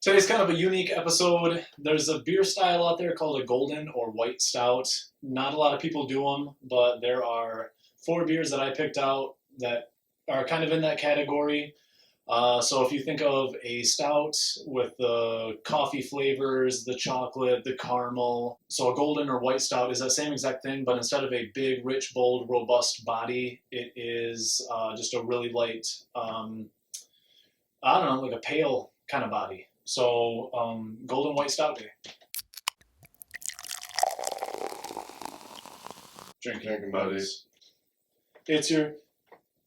Today's kind of a unique episode. There's a beer style out there called a golden or white stout. Not a lot of people do them, but there are 4 beers that I picked out that are kind of in that category. So if you think of a stout with the coffee flavors, the chocolate, the caramel, so a golden or white stout is that same exact thing, but instead of a big, rich, bold, robust body, it is just a really light, I don't know, like a pale kind of body. So golden white stout day. Drinking buddies. It's your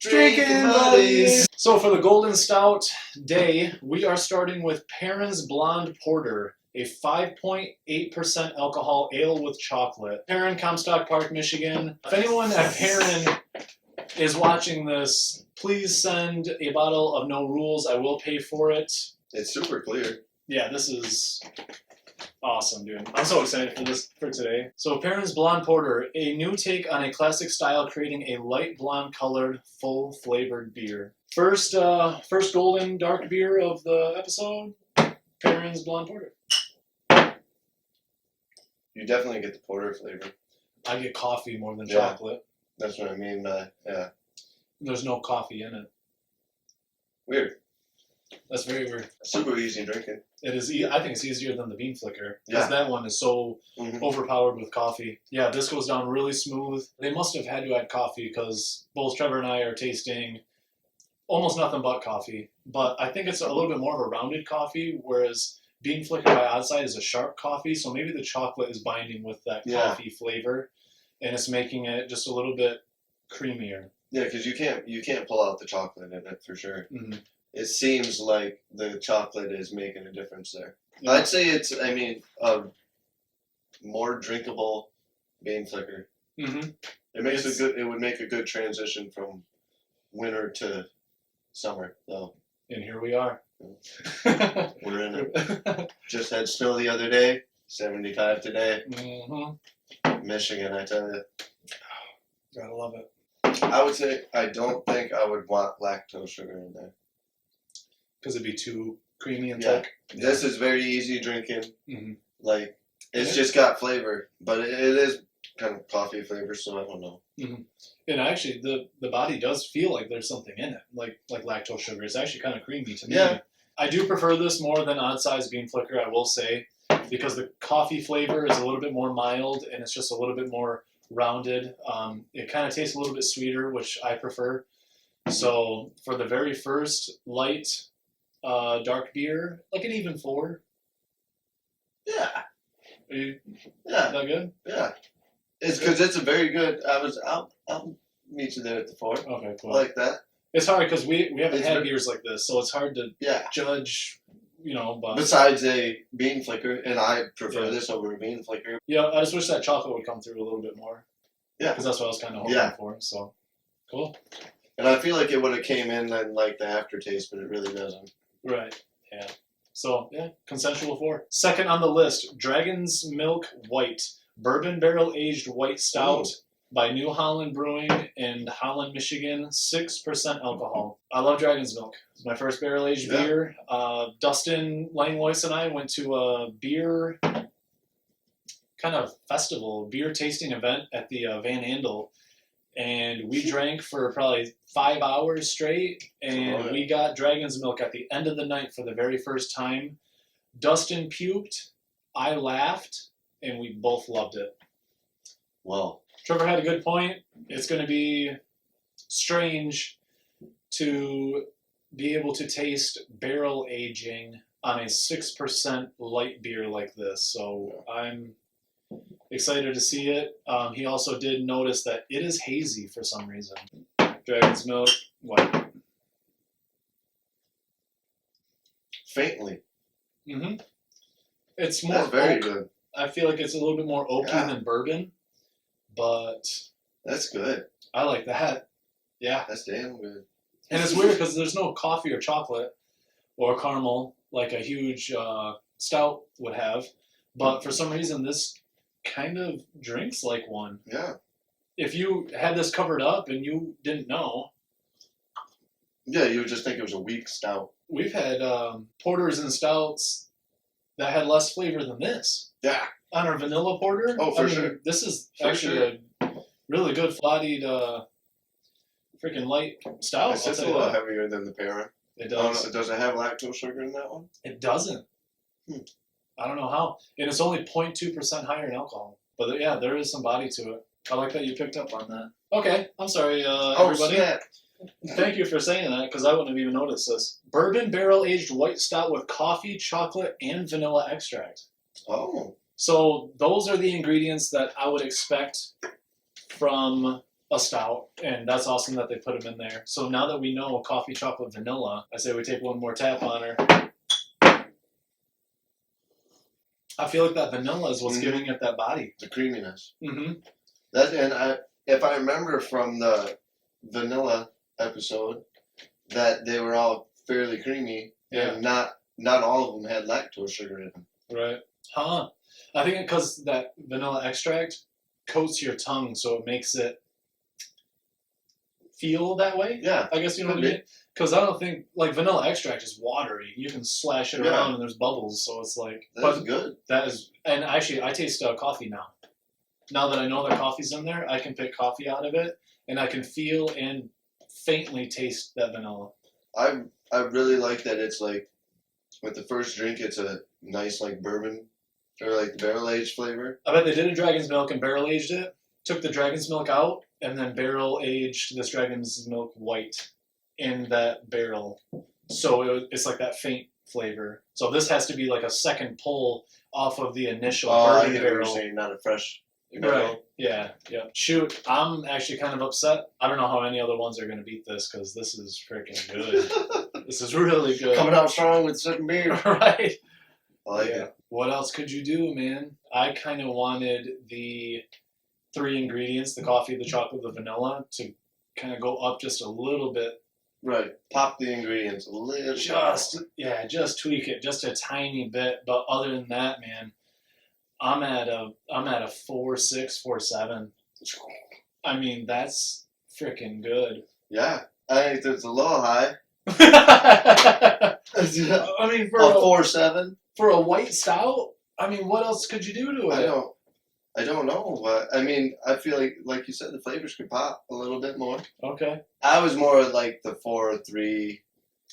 Drinking buddies. So for the Golden Stout day, we are starting with Perrin's Blonde Porter, a 5.8% alcohol ale with chocolate. Perrin, Comstock Park, Michigan. If anyone at Perrin is watching this, please send a bottle of No Rules. I will pay for it. It's super clear. Yeah, this is awesome, dude. I'm so excited for today. So Perrin's Blonde Porter, a new take on a classic style, creating a light blonde colored, full flavored beer. First golden dark beer of the episode, Perrin's Blonde Porter. You definitely get the porter flavor. I get coffee more than chocolate. That's what I mean by, yeah. There's no coffee in it. Weird. That's very weird. Super easy drinking. It is. I think it's easier than the bean flicker because that one is so overpowered with coffee. Yeah, this goes down really smooth. They must have had to add coffee because both Trevor and I are tasting almost nothing but coffee. But I think it's a little bit more of a rounded coffee, whereas bean flicker by outside is a sharp coffee. So maybe the chocolate is binding with that coffee flavor, and it's making it just a little bit creamier. Yeah, because you can't pull out the chocolate in it for sure. Mm-hmm. It seems like the chocolate is making a difference there. Yeah. I'd say it's, a more drinkable bean flicker. Mm-hmm. It would make a good transition from winter to summer, though. And here we are. We're in it. Just had snow the other day, 75 today. Mm-hmm. Michigan, I tell you. Gotta love it. I would say I don't think I would want lactose sugar in there. Because it'd be too creamy and thick. Yeah. This is very easy drinking. Mm-hmm. Like, it's just got flavor. But it is kind of coffee flavor, so I don't know. Mm-hmm. And actually, the body does feel like there's something in it, like lactose sugar. It's actually kind of creamy to me. Yeah. I do prefer this more than odd-sized bean flicker, I will say, because the coffee flavor is a little bit more mild, and it's just a little bit more rounded. It kind of tastes a little bit sweeter, which I prefer. So for the very first light dark beer, like an even 4. Yeah. Is that good? Yeah. It's because it's a very good. I'll meet you there at the 4. Okay, cool. I like that. It's hard because we haven't had beers like this, so it's hard to judge. But besides a bean flicker, and I prefer this over a bean flicker. Yeah, I just wish that chocolate would come through a little bit more. Yeah, because that's what I was kind of hoping for. So cool. And I feel like it would have came in and like the aftertaste, but it really doesn't. Right. Yeah. So consensual 4. Second on the list, Dragon's Milk White, bourbon barrel aged white stout. Ooh. By New Holland Brewing in Holland, Michigan, 6% alcohol. I love Dragon's Milk. It's my first barrel-aged beer. Dustin Langlois and I went to a beer kind of festival, beer tasting event at the Van Andel, and we drank for probably 5 hours straight, and we got Dragon's Milk at the end of the night for the very first time. Dustin puked, I laughed, and we both loved it. Well, Trevor had a good point. It's going to be strange to be able to taste barrel aging on a 6% light beer like this. So I'm excited to see it. He also did notice that it is hazy for some reason. Dragon's Milk, white. Faintly. Mm-hmm. It's more That's very good. I feel like it's a little bit more oaky than bourbon. But that's good. I like that. Yeah. That's damn good. And it's weird because there's no coffee or chocolate or caramel like a huge stout would have. But for some reason, this kind of drinks like one. Yeah. If you had this covered up and you didn't know. Yeah, you would just think it was a weak stout. We've had porters and stouts that had less flavor than this. Yeah. On our vanilla porter. Oh, for sure. This is For actually a really good bodied, freaking light stout. It's just a little heavier than the Perrin. It does. Does it have lactose sugar in that one? It doesn't. I don't know how. And it's only 0.2% higher in alcohol. But yeah, there is some body to it. I like that you picked up on that. Okay, I'm sorry, everybody. Snap. Thank you for saying that, because I wouldn't have even noticed this. Bourbon barrel-aged white stout with coffee, chocolate, and vanilla extract. Oh. So those are the ingredients that I would expect from a stout, and that's awesome that they put them in there. So now that we know coffee, chocolate, vanilla, I say we take one more tap on her. I feel like that vanilla is what's giving it that body. The creaminess. Mm-hmm. If I remember from the vanilla episode, that they were all fairly creamy, and not all of them had lactose sugar in them. Right. Huh. I think because that vanilla extract coats your tongue, so it makes it feel that way. Yeah. I guess you know what I mean? Because I don't think, like, vanilla extract is watery. You can slash it around and there's bubbles, so it's like... That's good. That is... And actually, I taste coffee now. Now that I know that coffee's in there, I can pick coffee out of it, and I can feel and faintly taste that vanilla. I really like that it's like, with the first drink, it's a nice, like, bourbon, or like the barrel-aged flavor. I bet they did a dragon's milk and barrel-aged it, took the dragon's milk out, and then barrel-aged this dragon's milk white in that barrel. So it's like that faint flavor. So this has to be like a second pull off of the initial bourbon barrel. You're saying not a fresh barrel. Right. Yeah. Shoot, I'm actually kind of upset. I don't know how any other ones are going to beat this, because this is freaking good. This is really good. Coming out strong with certain beer. Right. I like it. What else could you do, man? I kind of wanted the 3 ingredients, the coffee, the chocolate, the vanilla, to kind of go up just a little bit. Right. Pop the ingredients a little. Just tweak it just a tiny bit. But other than that, man, I'm at a 4.6, 4.7. I mean, that's freaking good. Yeah. I think it's a little high. I mean, for a 4.7 for a white stout. I mean, what else could you do to it? I don't know, but I mean, I feel like you said, the flavors could pop a little bit more. Okay. I was more like the 4.3.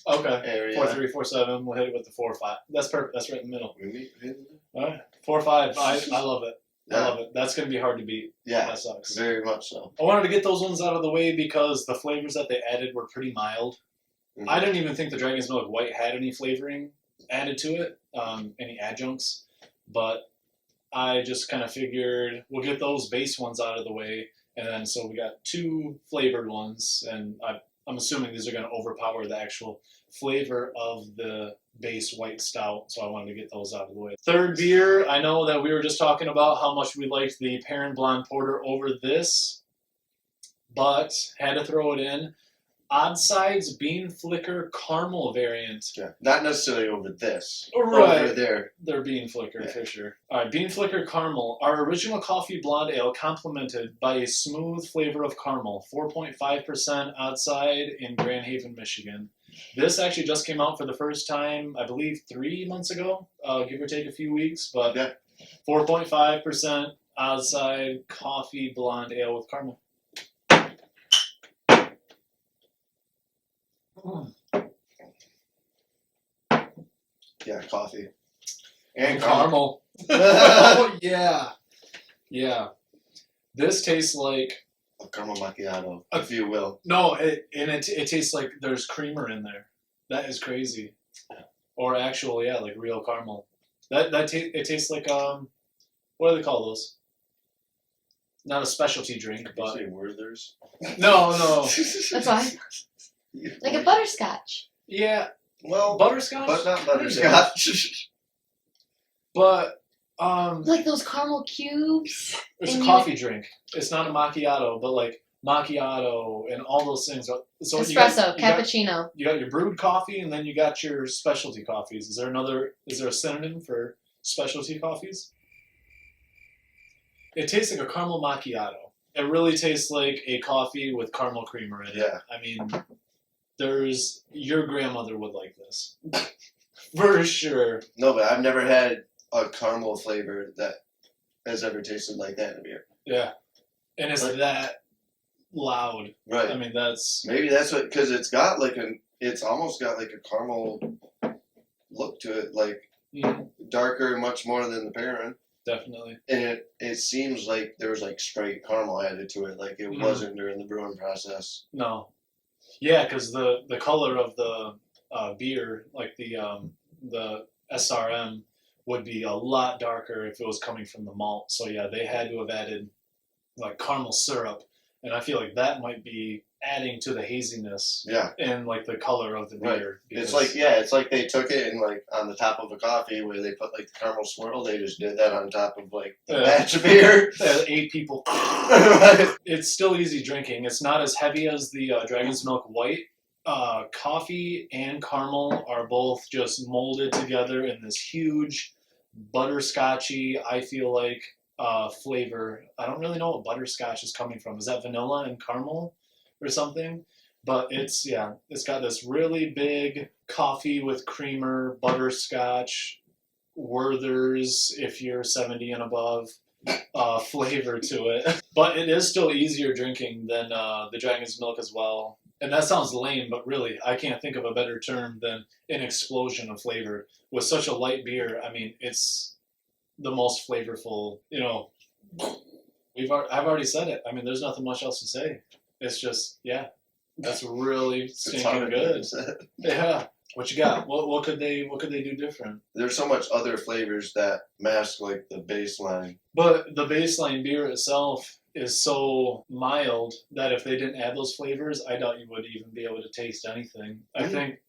Okay. Area. 4.3, 4.7. We'll hit it with the 4.5. That's perfect. That's right in the middle. All right. 4.5. I love it. Yeah. I love it. That's going to be hard to beat. Yeah. That sucks. Very much so. I wanted to get those ones out of the way because the flavors that they added were pretty mild. Mm-hmm. I didn't even think the Dragon's Milk White had any flavoring added to it, any adjuncts, but I just kind of figured we'll get those base ones out of the way, and then so we got 2 flavored ones, and I'm assuming these are going to overpower the actual flavor of the base white stout, so I wanted to get those out of the way. Third beer, I know that we were just talking about how much we liked the Perrin Blonde Porter over this, but had to throw it in. Odd Sides Bean Flicker Caramel variant. Yeah, not necessarily over this. Right. Over there. They're Bean Flicker, for sure. All right, Bean Flicker Caramel. Our original coffee blonde ale complemented by a smooth flavor of caramel. 4.5% Odd Side in Grand Haven, Michigan. This actually just came out for the first time, I believe, 3 months ago, give or take a few weeks. But 4.5% Odd Side coffee blonde ale with caramel. Yeah, coffee. And caramel. Oh, yeah. Yeah. This tastes like... a caramel macchiato, if you will. No, it tastes like there's creamer in there. That is crazy. Or actual, like real caramel. It tastes like, what do they call those? Not a specialty drink, but... Did you say Werther's? No. That's why. Like a butterscotch. Yeah. Well, butterscotch? But not butterscotch. But, like those caramel cubes. It's a coffee drink. It's not a macchiato, but like macchiato and all those things. So espresso, cappuccino. You got your brewed coffee, and then you got your specialty coffees. Is there a synonym for specialty coffees? It tastes like a caramel macchiato. It really tastes like a coffee with caramel creamer in it. Yeah. I mean, your grandmother would like this. For sure. No, but I've never had a caramel flavor that has ever tasted like that in a beer. Yeah. And it's Like- that loud. Right. I mean, that's... Maybe that's what, because it's got like it's almost got like a caramel look to it, like darker much more than the Perrin. Definitely. And it seems like there was like straight caramel added to it, like it wasn't during the brewing process. No. Yeah, because the color of the beer, like the SRM, would be a lot darker if it was coming from the malt. So yeah, they had to have added like caramel syrup, and I feel like that might be adding to the haziness. Yeah. And like the color of the beer. Right. It's like they took it and like on the top of a coffee where they put like the caramel swirl, they just did that on top of like the batch of beer. 8 people. It's still easy drinking. It's not as heavy as the Dragon's Milk White. Coffee and caramel are both just molded together in this huge butterscotchy, I feel like, flavor. I don't really know what butterscotch is coming from. Is that vanilla and caramel or something? But it's got this really big coffee with creamer, butterscotch, Werther's if you're 70 and above, flavor to it. But it is still easier drinking than the Dragon's Milk as well. And that sounds lame, but really, I can't think of a better term than an explosion of flavor. With such a light beer, I mean, it's the most flavorful, you know. I've already said it. I mean, there's nothing much else to say. It's just, yeah, that's really stinking good. Yeah. What you got? What could they do different? There's so much other flavors that mask like the baseline. But the baseline beer itself is so mild that if they didn't add those flavors, I doubt you would even be able to taste anything. I think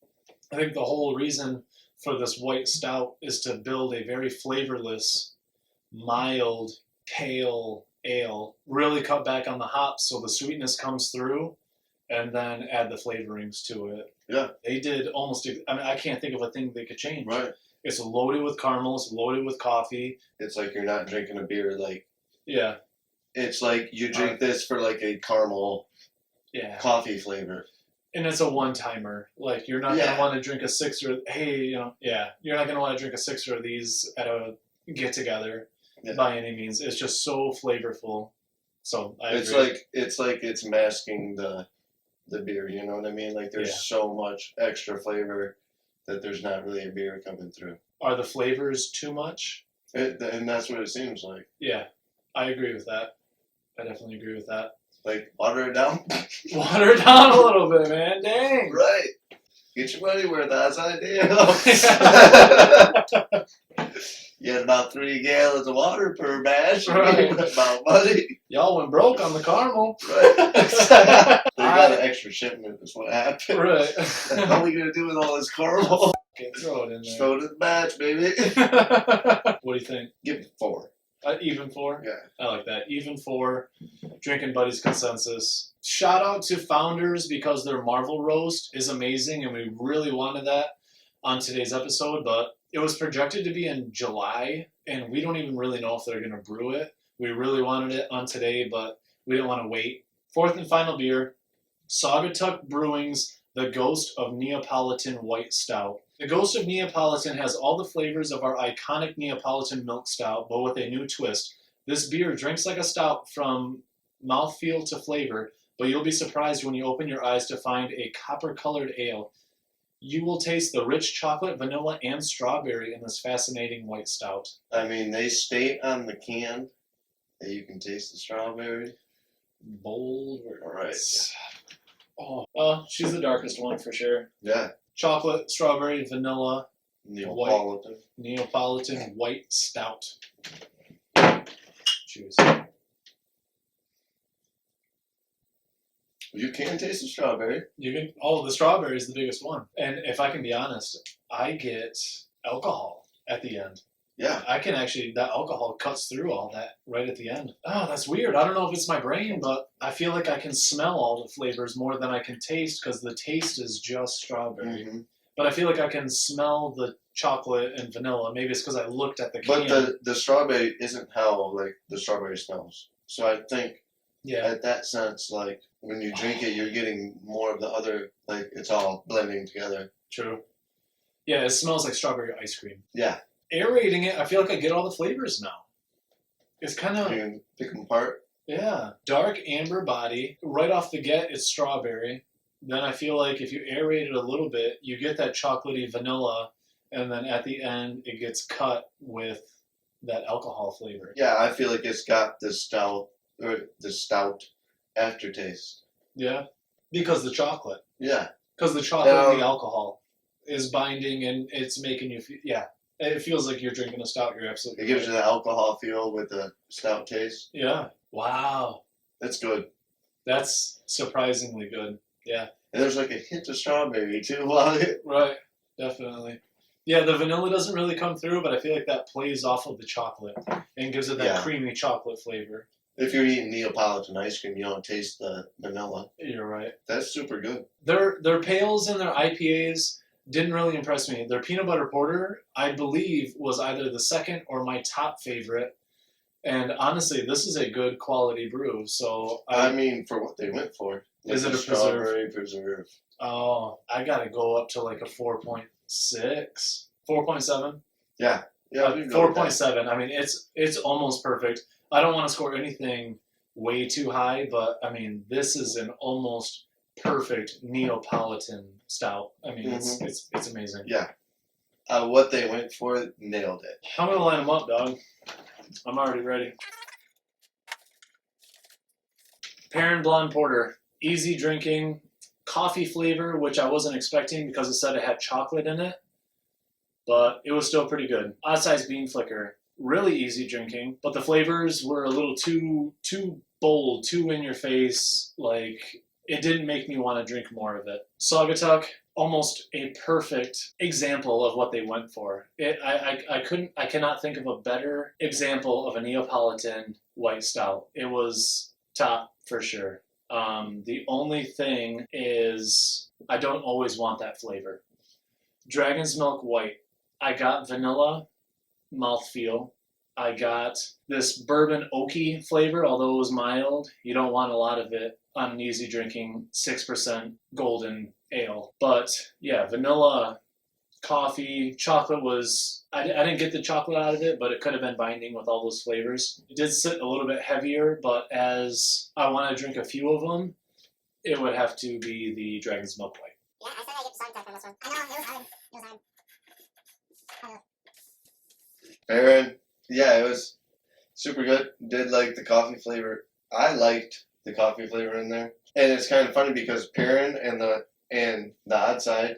the whole reason for this white stout is to build a very flavorless, mild, pale ale. Really cut back on the hops so the sweetness comes through, and then add the flavorings to it. Yeah. They did almost... I mean, I can't think of a thing they could change. Right. It's loaded with caramel. It's loaded with coffee. It's like you're not drinking a beer like... Yeah. It's like you drink this for like a caramel coffee flavor. And it's a one-timer. Like, you're not going to want to drink a sixer... Hey, you know, you're not going to want to drink a sixer of these at a get-together by any means. It's just so flavorful. So, I agree. It's like it's masking the beer, you know what I mean? Like, there's so much extra flavor that there's not really a beer coming through. Are the flavors too much? And that's what it seems like. Yeah, I agree with that. I definitely agree with that. Like, water it down? Water it down a little bit, man. Dang. Right. Get your money worth. That's ideal. You had about 3 gallons of water per batch. Right. About money. Y'all went broke on the caramel. Right. They got an extra shipment is what happened. Right. What are we going to do with all this caramel? Okay, throw it in Just there. throw it in the batch, baby. What do you think? Give it 4. Even 4? Yeah. I like that. Even 4. Drinking Buddies consensus. Shout out to Founders because their Marvel roast is amazing, and we really wanted that on today's episode, but it was projected to be in July, and we don't even really know if they're going to brew it. We really wanted it on today, but we didn't want to wait. 4th and final beer, Saugatuck Brewing's The Ghost of Neapolitan White Stout. The Ghost of Neapolitan has all the flavors of our iconic Neapolitan milk stout, but with a new twist. This beer drinks like a stout from mouthfeel to flavor, but you'll be surprised when you open your eyes to find a copper-colored ale. You will taste the rich chocolate, vanilla, and strawberry in this fascinating white stout. I mean, they state on the can that you can taste the strawberry. Bold words. All right. Oh, she's the darkest one for sure. Yeah. Chocolate, strawberry, vanilla, Neapolitan white stout. Cheers. You can taste the strawberry. You can. Oh, the strawberry is the biggest one. And if I can be honest, I get alcohol at the end. Yeah. I can actually, that alcohol cuts through all that right at the end. Oh, that's weird. I don't know if it's my brain, but I feel like I can smell all the flavors more than I can taste because the taste is just strawberry. Mm-hmm. But I feel like I can smell the chocolate and vanilla. Maybe it's because I looked at the can. But the strawberry isn't how, like, the strawberry smells. So I think, at that sense, like, when you drink it, you're getting more of the other, like, it's all blending together. True. Yeah, it smells like strawberry ice cream. Yeah. Aerating it, I feel like I get all the flavors now. It's kind of... You can pick them apart. Yeah. Dark amber body. Right off the get, it's strawberry. Then I feel like if you aerate it a little bit, you get that chocolatey vanilla, and then at the end, it gets cut with that alcohol flavor. Yeah, I feel like it's got the stout aftertaste. Yeah. Because the chocolate. Yeah. Because the chocolate and the alcohol is binding, and it's making you feel... Yeah. It feels like you're drinking a stout. You're absolutely It gives you the alcohol feel with the stout taste. Yeah. Wow. That's good. That's surprisingly good. Yeah. And there's like a hint of strawberry too. Right. Definitely. Yeah, the vanilla doesn't really come through, but I feel like that plays off of the chocolate and gives it that creamy chocolate flavor. If you're eating Neapolitan ice cream, you don't taste the vanilla. You're right. That's super good. Their pales and their IPAs didn't really impress me. Their peanut butter porter, I believe, was either the second or my top favorite. And honestly, this is a good quality brew. So I mean, for what they went for. Is it a strawberry preserve? Oh, I gotta go up to like a 4.6, 4.7. Yeah, 4.7. I mean, it's almost perfect. I don't want to score anything way too high, but I mean, this is an almost perfect Neapolitan stout. I mean, it's amazing. Yeah, what they went for, nailed it. I'm gonna line them up, dog. I'm already ready. Perrin Blonde Porter, easy drinking, coffee flavor, which I wasn't expecting because it said it had chocolate in it, but it was still pretty good. Odd size bean flicker, really easy drinking, but the flavors were a little too bold, too in your face. Like, it didn't make me want to drink more of it. Saugatuck, almost a perfect example of what they went for. I cannot think of a better example of a Neapolitan white stout. It was top for sure. The only thing is I don't always want that flavor. Dragon's Milk White. I got vanilla mouthfeel. I got this bourbon oaky flavor, although it was mild. You don't want a lot of it on an easy drinking 6% golden ale. But yeah, vanilla, coffee, chocolate was... I didn't get the chocolate out of it, but it could have been binding with all those flavors. It did sit a little bit heavier, but as I want to drink a few of them, it would have to be the Dragon's Milk White. Yeah, I said I get Saugatuck on this one. I know, it was hard. Perrin, yeah, it was super good. Did like the coffee flavor. I liked the coffee flavor in there. And it's kind of funny because Perrin and the odd side,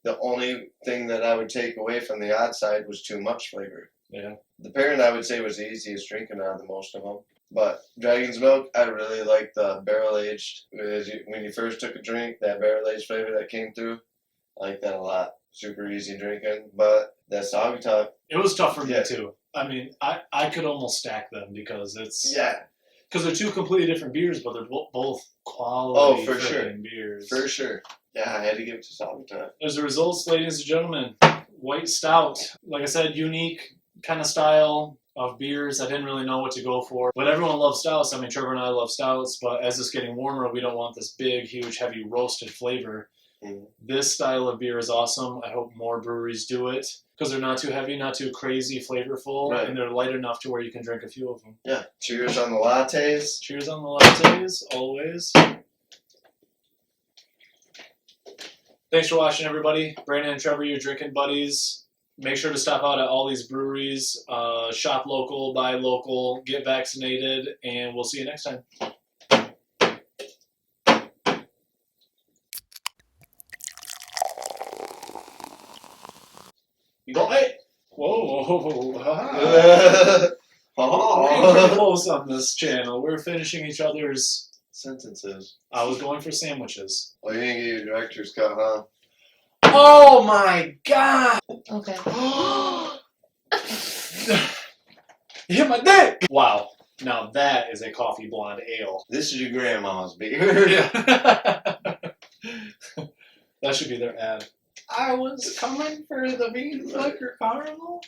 the only thing that I would take away from the odd side was too much flavor. Yeah. The Perrin, I would say, was the easiest drinking out of the most of them. But Dragon's Milk, I really liked the barrel-aged. When you first took a drink, that barrel-aged flavor that came through, I like that a lot. Super easy drinking. But that Saugatuck... It was tough for me, too. I mean, I could almost stack them because it's... Yeah. Because they're two completely different beers, but they're both quality for sure. beers. For sure. Yeah, I had to give it to Saugatuck. As a result, ladies and gentlemen, white stout. Like I said, unique kind of style of beers. I didn't really know what to go for. But everyone loves stouts. I mean, Trevor and I love stouts, but as it's getting warmer, we don't want this big, huge, heavy roasted flavor. This style of beer is awesome. I hope more breweries do it because they're not too heavy, not too crazy flavorful, and they're light enough to where you can drink a few of them. Yeah. Cheers on the lattes. Cheers on the lattes, always. Thanks for watching, everybody. Brandon and Trevor, your drinking buddies. Make sure to stop out at all these breweries. Shop local, buy local, get vaccinated, and we'll see you next time. You go, hey! Whoa! We're pretty close on this channel. We're finishing each other's sentences. I was going for sandwiches. Oh, you didn't get your director's cut, huh? Oh my god! Okay. You hit my dick! Wow. Now that is a coffee blonde ale. This is your grandma's beer. Yeah. That should be their ad. I was coming for the bean flicker caramel.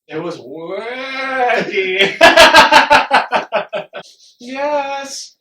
It was wacky. Yes.